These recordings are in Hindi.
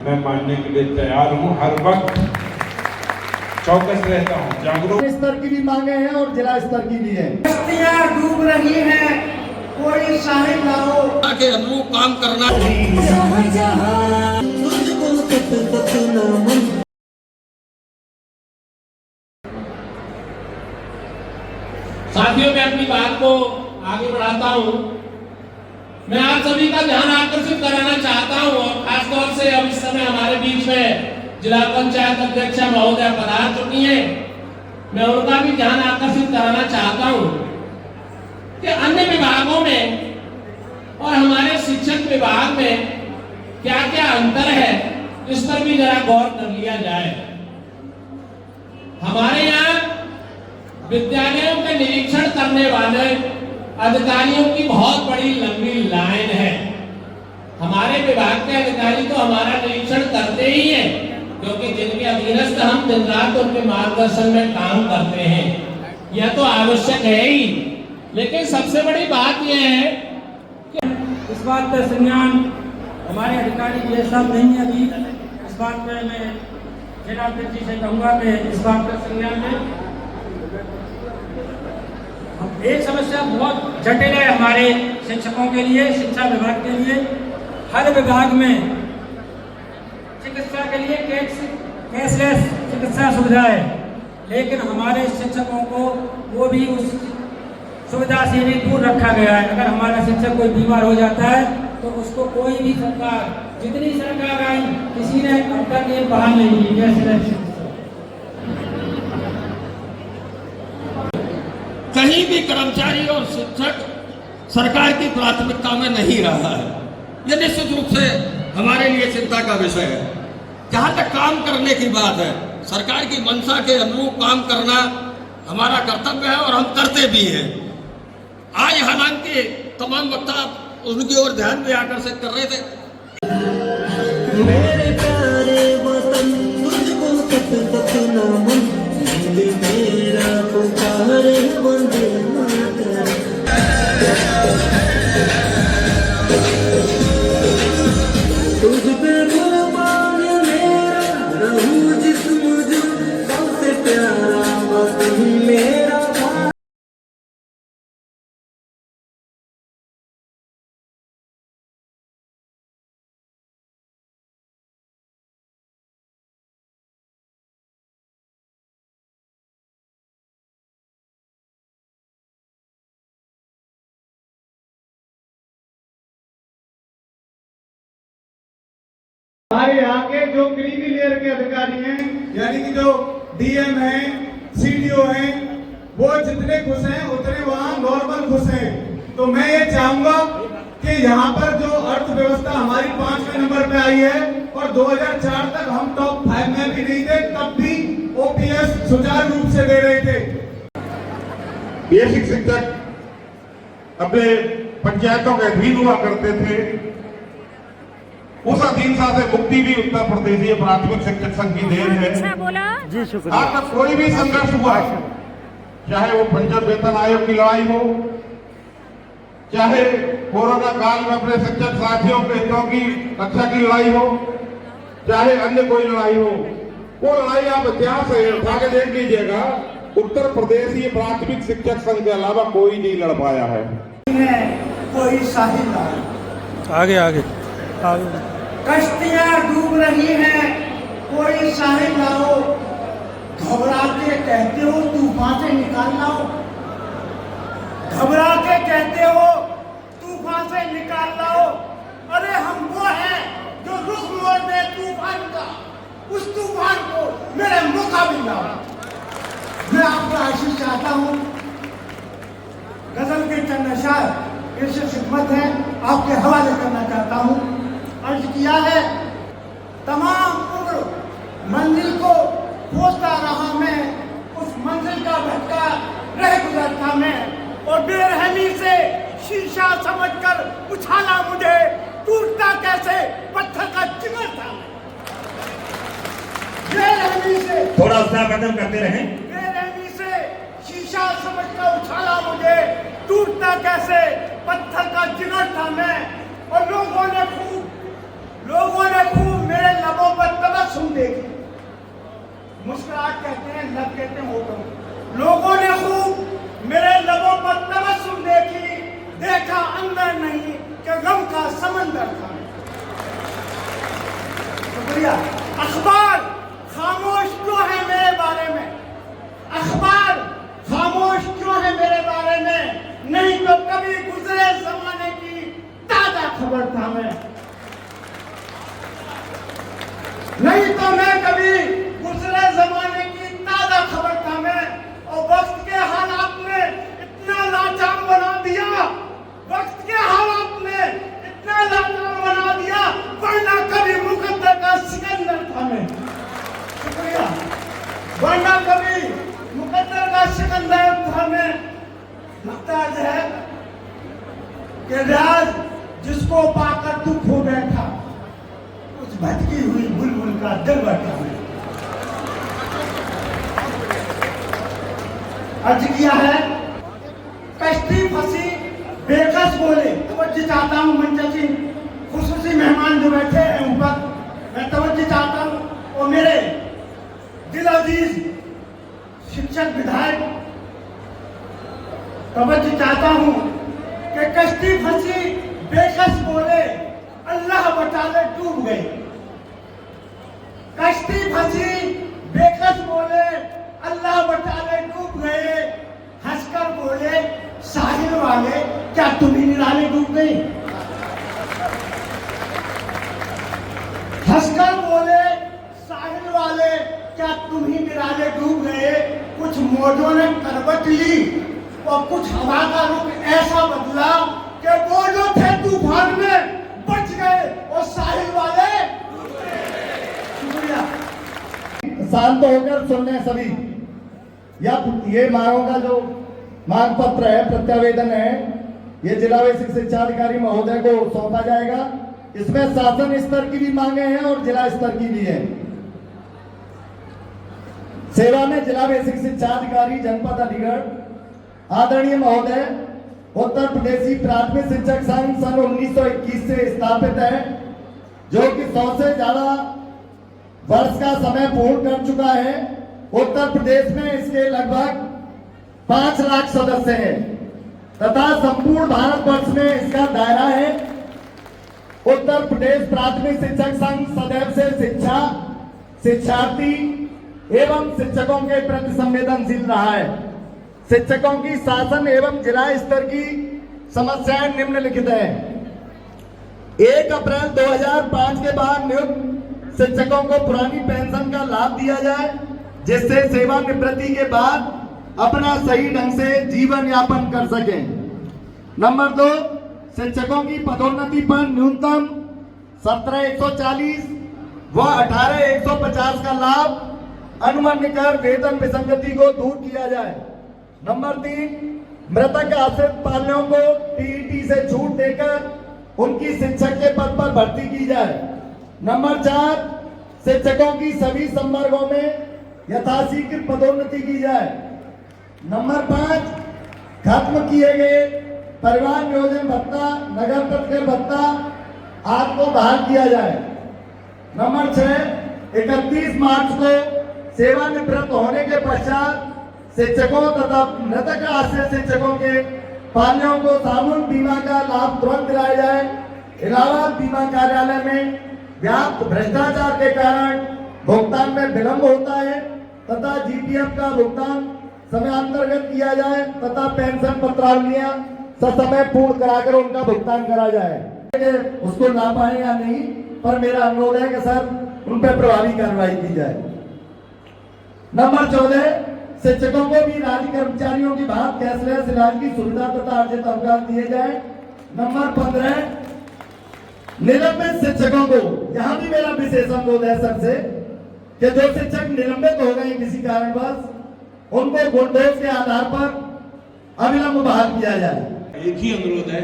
मैं मानने के लिए तैयार हूं, हर वक्त चौकस रहता हूं, जागरूक। स्तर की भी मांगे हैं और जिला स्तर की भी है। बस्तियां डूब रही हैं, कोई साहिब लाओ के अनुरूप काम करना। साथियों, मैं अपनी बात को आगे बढ़ाता हूं। मैं आप सभी का ध्यान आकर्षित कराना चाहता हूं और खासतौर से अब इस समय हमारे बीच में जिला पंचायत अध्यक्ष महोदय पधार चुकी हैं। मैं उनका भी ध्यान आकर्षित कराना चाहता हूं कि अन्य विभागों में और हमारे शिक्षक विभाग में क्या क्या अंतर है, इस पर भी जरा गौर कर लिया जाए। हमारे यहाँ विद्यालयों के निरीक्षण करने वाले अधिकारियों की बहुत बड़ी लंबी लाइन है। हमारे विभाग के अधिकारी तो हमारा निरीक्षण करते ही हैं, क्योंकि जिनके अधीनस्थ हम दिन रात उनके मार्गदर्शन में काम करते हैं। यह तो आवश्यक है ही, लेकिन सबसे बड़ी बात यह है कि इस बात पर संज्ञान हमारे अधिकारी ये सब नहीं है। अभी इस बात पर मैं जिला अध्यक्ष जी से कहूँगा कि इस बात पर संज्ञान में एक समस्या बहुत जटिल है हमारे शिक्षकों के लिए, शिक्षा विभाग के लिए। हर विभाग में चिकित्सा के लिए कैशलेस चिकित्सा सुविधा है, लेकिन हमारे शिक्षकों को वो भी उस सुविधा से भी दूर रखा गया है। अगर हमारा शिक्षक कोई बीमार हो जाता है तो उसको कोई भी सरकार, जितनी सरकार आई, किसी ने अब तक ये बहाल नहीं की कैशलेस। कहीं भी कर्मचारी और शिक्षक सरकार की प्राथमिकता में नहीं रहा है। यह निश्चित रूप से हमारे लिए चिंता का विषय है। जहां तक काम करने की बात है, सरकार की मंशा के अनुरूप काम करना हमारा कर्तव्य है और हम करते भी हैं। आज हालांकि तमाम वक्ता उनकी ओर ध्यान भी आकर्षित कर रहे थे। मेरे प्यारे वतन तुझको तक तक न मन, मेरा पुकारे वंदे मातरम। तुझ पे कुर्बान मेरा रहूं जिस्म जो, सबसे प्यारा वतन मेरा। हमारे यहाँ के जो क्रीमी लेयर के अधिकारी हैं, यानी कि जो डीएम हैं, सीडीओ हैं, वो जितने खुश हैं उतने वहाँ नॉर्मल खुश हैं। तो मैं ये चाहूंगा कि यहाँ पर जो अर्थव्यवस्था हमारी 5वें नंबर पे आई है और 2004 तक हम टॉप 5 में भी नहीं थे, तब भी ओपीएस सुचारू रूप से दे रहे थे। बेसिक शिक्षक अपने पंचायतों के अधीन हुआ करते थे। उस अधीनता से मुक्ति भी उत्तर प्रदेशीय प्राथमिक शिक्षक संघ की देन है। अच्छा बोला जी, शुक्रिया। आज तक कोई भी संघर्ष हुआ, चाहे वो पंचायत वेतन आयोग की लड़ाई हो, चाहे कोरोना काल में अपने शिक्षक साथियों के हितों की रक्षा की लड़ाई हो, चाहे अन्य कोई लड़ाई हो, वो लड़ाई आप इतिहास से उठा के देख लीजिएगा, उत्तर प्रदेशीय प्राथमिक शिक्षक संघ के अलावा कोई नहीं लड़ पाया है। कोई साहिब लाओ। आगे आगे आगे। कश्तियां डूब रही हैं, कोई साहिब लाओ। घबरा के कहते हो तूफान से निकाल लाओ, घबरा के कहते हो तूफान से निकाल लाओ। अरे हम वो हैं जो रुख मोड़ दे तूफान का, उस तूफान को मेरे मुकाबले लाओ। मैं आपका आशीष चाहता हूँ। गजल के चंद अशआर इर्शाद खिदमत है, आपके हवाले करना चाहता हूँ। अर्ज किया है, तमाम उम्र मंजिल को खोजता रहा मैं, उस मंजिल का भटका रह गुजरता मैं, और बेरहमी से शीशा समझकर उछाला मुझे, टूटता कैसे पत्थर का जिगर था। बेरहमी से थोड़ा सा कदम करते रहें। बेरहमी से शीशा समझकर उछाला मुझे, टूटता कैसे पत्थर का जिगर था मैं। और लोगों ने खूब मेरे लबों पर तबस्सुम देखी। मुस्कुराहट कहते हैं, लब कहते हैं होठों। लोगों ने खूब मेरे लबों पर तबस्सुम देखी, देखा अंदर नहीं कि गम का समंदर था। शुक्रिया। अखबार खामोश क्यों है मेरे बारे में? अखबार खामोश क्यों है मेरे बारे में? नहीं तो कभी गुजरे जमाने की ताजा खबर था मैं। नहीं तो मैं कभी गुजरे जमाने की ताजा खबर था मैं। और वक्त के हालात ने इतना लाचार बना दिया, वक्त के हालात ने इतना लाचार बना दिया, वरना कभी मुकद्दर का सिकंदर था मैं। शुक्रिया। वरना कभी मुकद्दर का सिकंदर था मैं। लगता है कि राज जिसको पाकर तू खो बैठा, उस भटकी हुई बुलबुल का दिल बैठा है। अर्ज किया है, कश्ती फंसी बेकस बोले। तवज्जो चाहता हूँ मंच खुसूसी मेहमान जो बैठे हैं ऊपर, मैं तवज्जो चाहता हूँ और मेरे दिल अजीज शिक्षक विधायक, तवज्जो चाहता हूँ कि कश्ती फंसी बेकस बोले, अल्लाह बचा ले डूब गई। कश्ती फंसी बेकस बोले, अल्लाह बचा ले डूब गए। हंसकर बोले साहिल वाले, क्या तुम ही निराले डूब गई? हंसकर बोले साहिल वाले, क्या तुम ही निराले डूब गए? कुछ मौजों ने करवट ली और कुछ हवा का रुख ऐसा बदला कि वो जो थे तूफान में बच गए और साहिल वाले। शुक्रिया। शांत होकर सुनने सभी। ये मांगों का जो मांग पत्र है, प्रत्यावेदन है, ये जिला बेसिक शिक्षा अधिकारी महोदय को सौंपा जाएगा। इसमें शासन स्तर की भी मांगे हैं और जिला स्तर की भी है। सेवा में जिला बेसिक शिक्षा अधिकारी जनपद अलीगढ़ आदरणीय महोदय उत्तर प्रदेशी प्राथमिक शिक्षक संघ सन 1921 से स्थापित है, जो कि 100 से ज्यादा वर्ष का समय पूर्ण कर चुका है। उत्तर प्रदेश में इसके लगभग 5 लाख सदस्य हैं तथा संपूर्ण भारतवर्ष में इसका दायरा है। उत्तर प्रदेश प्राथमिक शिक्षक संघ सदैव से शिक्षा, शिक्षार्थी एवं शिक्षकों के प्रति संवेदनशील रहा है। शिक्षकों की शासन एवं जिला स्तर की समस्याएं निम्नलिखित है। 1 अप्रैल 2005 के बाद नियुक्त शिक्षकों को पुरानी पेंशन का लाभ दिया जाए, जिससे सेवानिवृत्ति के बाद अपना सही ढंग से जीवन यापन कर सकें। नंबर 2, शिक्षकों की पदोन्नति पर न्यूनतम 17,140 व 18,150 का लाभ अनुमन्य कर वेतन विसंगति को दूर किया जाए। नंबर 3, मृतक आश्रित पालकों को टीईटी से छूट देकर उनकी शिक्षक के पद पर भर्ती की जाए। नंबर 4, शिक्षकों की सभी संवर्गों में यथाशीघ्र पदोन्नति की जाए। नंबर 5, खत्म किए गए परिवार नियोजन भत्ता, नगर प्रतिकर भत्ता आदि को बहाल किया जाए। नंबर 6, 31 मार्च को सेवानिवृत्त होने के पश्चात शिक्षकों तथा मृतक आश्रित शिक्षकों के पालकों को सामूहिक बीमा का लाभ तुरंत दिलाया जाए। इलाहाबाद बीमा कार्यालय में व्याप्त भ्रष्टाचार के कारण भुगतान में विलंब होता है तथा जीपीएफ का भुगतान समयांतर्गत किया जाए तथा पेंशन पत्रावलियां ससमय पूर्ण कराकर उनका भुगतान करा जाए। उसको ना पाए या नहीं, पर मेरा अनुरोध है कि सर उन पर प्रभावी कार्रवाई की जाए। नंबर 14, शिक्षकों को भी राज्य कर्मचारियों की भांति कैशलेस इलाज की सुविधा तथा अर्जित अवकाश दिए जाए। नंबर 15, निलंबित शिक्षकों को, यहाँ भी मेरा विशेष अनुरोध है सबसे कि जो शिक्षक निलंबित हो गए किसी कारणवश, उनको गुणदोष के आधार पर अविलंब बहाल किया जाए। एक ही अनुरोध है,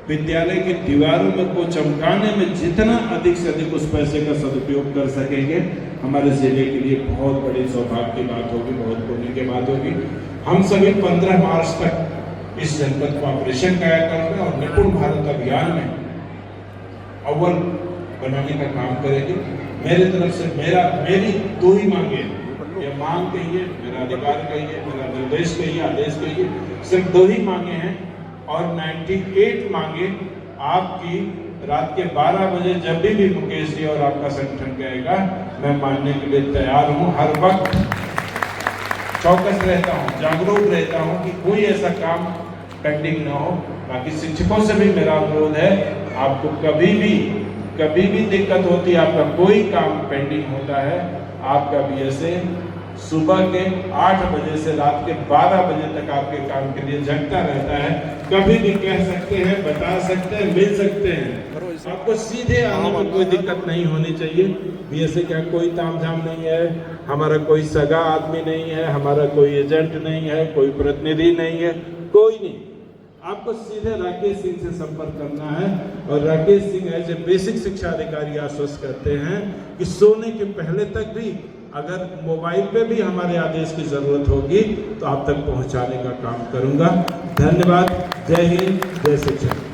विद्यालय की दीवारों को चमकाने में जितना अधिक से अधिक उस पैसे का सदुपयोग कर सकेंगे, हमारे जिले के लिए बहुत बड़ी सौभाग्य की बात होगी, बहुत पुण्य की बात होगी। हम सभी 15 मार्च तक इस जनपद को ऑपरेशन कायाकल्प में और निपुण भारत अभियान में अव्वल बनाने का काम करेंगे। मेरे तरफ से मेरी 2 ही मांगे हैं, ये मांग कहिए, मेरा अधिकार कहिए, मेरा निर्देश कहिए, आदेश कहिए, सिर्फ 2 ही मांगे हैं और 98 मांगे आपकी रात के 12 बजे जब भी मुकेश जी और आपका संगठन कहेगा मैं मानने के लिए तैयार हूँ। हर वक्त चौकस रहता हूँ, जागरूक रहता हूँ कि कोई ऐसा काम पेंडिंग ना हो। बाकी शिक्षकों से भी मेरा अनुरोध है, आपको कभी भी दिक्कत होती है, आपका कोई काम पेंडिंग होता है, आपका BSA सुबह के 8 बजे से रात के 12 बजे तक आपके काम के लिए जगता रहता है। कभी भी कह सकते हैं, बता सकते हैं, मिल सकते हैं। आपको सीधे आने में कोई दिक्कत नहीं होनी चाहिए। BSA का कोई तामझाम नहीं है, हमारा कोई सगा आदमी नहीं है, हमारा कोई एजेंट नहीं है, कोई प्रतिनिधि नहीं है, कोई नहीं। आपको सीधे राकेश सिंह से संपर्क करना है और Rakesh Singh as a basic शिक्षा अधिकारी आश्वस्त करते हैं कि सोने के पहले तक भी अगर मोबाइल पे भी हमारे आदेश की जरूरत होगी तो आप तक पहुंचाने का काम करूंगा। धन्यवाद। जय हिंद, जय शिक्षक।